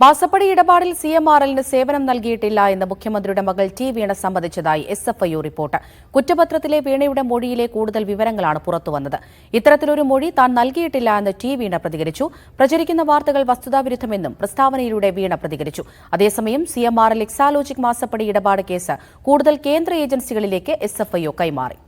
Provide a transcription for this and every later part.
മാസപ്പടി ഇടപാടിൽ സിഎംആർഎല്ലിന് സേവനം നൽകിയിട്ടില്ല എന്ന് മുഖ്യമന്ത്രിയുടെ മകൾ ടി വീണ സമ്മതിച്ചതായി എസ്എഫ്ഐയു റിപ്പോർട്ട്. കുറ്റപത്രത്തിലെ വീണയുടെ മൊഴിയിലെ കൂടുതൽ വിവരങ്ങളാണ് പുറത്തുവന്നത്. ഇത്തരത്തിലൊരു മൊഴി താൻ നൽകിയിട്ടില്ല എന്ന് ടി വീണ പ്രതികരിച്ചു. പ്രചരിക്കുന്ന വാർത്തകൾ വസ്തുതാവിരുദ്ധമെന്നും പ്രസ്താവനയിലൂടെ വീണ പ്രതികരിച്ചു. അതേസമയം സിഎംആർഎൽ എക്സാലോജിക് മാസപ്പടി ഇടപാട് കേസ് കൂടുതൽ കേന്ദ്ര ഏജൻസികളിലേക്ക് എസ്എഫ്ഐയു കൈമാറി.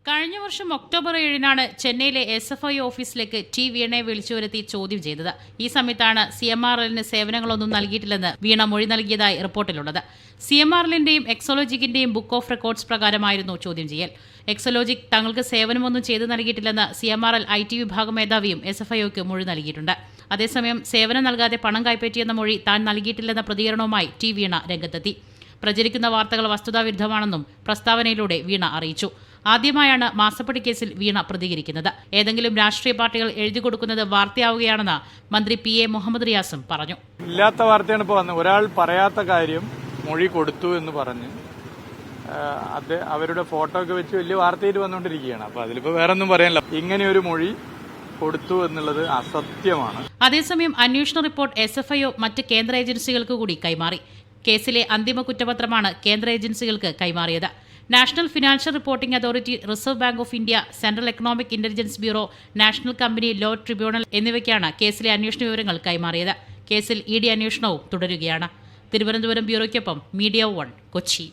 കഴിഞ്ഞ വർഷം ഒക്ടോബർ 7-നാണ് ചെന്നൈയിലെ എസ്എഫ്ഐ ഓഫീസിലേക്ക് ടി വീണയെ വിളിച്ചു വരുത്തി ചോദ്യം ചെയ്തത്. ഈ സമയത്താണ് സിഎംആർഎല്ലിന് സേവനങ്ങളൊന്നും നൽകിയിട്ടില്ലെന്ന് വീണ മൊഴി നൽകിയതായി റിപ്പോർട്ടിലുള്ളത്. സിഎംആർഎല്ലിന്റെയും എക്സോലോജിക്കിന്റെയും ബുക്ക് ഓഫ് റെക്കോർഡ്സ് പ്രകാരമായിരുന്നു ചോദ്യം ചെയ്യൽ. എക്സോലോജിക് തങ്ങൾക്ക് സേവനമൊന്നും ചെയ്തു നൽകിയിട്ടില്ലെന്ന് സിഎംആർഎൽ IT വിഭാഗം മേധാവിയും എസ്എഫ്ഐക്ക് മൊഴി നൽകിയിട്ടുണ്ട്. അതേസമയം സേവനം നൽകാതെ പണം കൈപ്പറ്റിയെന്ന മൊഴി താൻ നൽകിയിട്ടില്ലെന്ന പ്രതികരണവുമായി ടി വീണ രംഗത്തെത്തി. പ്രചരിക്കുന്ന വാർത്തകൾ വസ്തുതാവിരുദ്ധമാണെന്നും പ്രസ്താവനയിലൂടെ വീണ അറിയിച്ചു. ആദ്യമായാണ് മാസപ്പടി കേസിൽ വീണ പ്രതികരിക്കുന്നത്. ഏതെങ്കിലും രാഷ്ട്രീയ പാർട്ടികൾ എഴുതി കൊടുക്കുന്നത് വാർത്തയാവുകയാണെന്ന് മന്ത്രി PA മുഹമ്മദ് റിയാസും പറഞ്ഞു. ഇല്ലാത്ത വാർത്തയാണ് ഇപ്പോൾ വന്നത്. ഒരാൾ പറയാത്ത കാര്യം മൊഴി കൊടുത്തു എന്ന് പറഞ്ഞ് അത് അവരുടെ ഫോട്ടോ ഒക്കെ വെച്ച് വലിയ വാർത്തയിൽ വന്നുകൊണ്ടിരിക്കുകയാണ്. അപ്പൊ അതിലിപ്പോ വേറെ ഒന്നും പറയാനില്ല. ഇങ്ങനെയൊരു മൊഴി കൊടുത്തു എന്നുള്ളത് അസത്യമാണ്. അതേസമയം അന്വേഷണ റിപ്പോർട്ട് SFIO മറ്റ് കേന്ദ്ര ഏജൻസികൾക്ക് കൂടി കൈമാറി. കേസിലെ അന്തിമ കുറ്റപത്രമാണ് കേന്ദ്ര ഏജൻസികൾക്ക് കൈമാറിയത്. National financial reporting authority, reserve bank of India, central economic intelligence bureau, national company law tribunal എന്നിവയ്ക്കാണ് കേസിലെ അന്വേഷണ വിവരങ്ങൾ കൈമാറിയത്. കേസിൽ ED അന്വേഷണവും തുടരുകയാണ്. തിരുവനന്തപുരം ബ്യൂറോയ്ക്കൊപ്പം മീഡിയ 1 കൊച്ചി.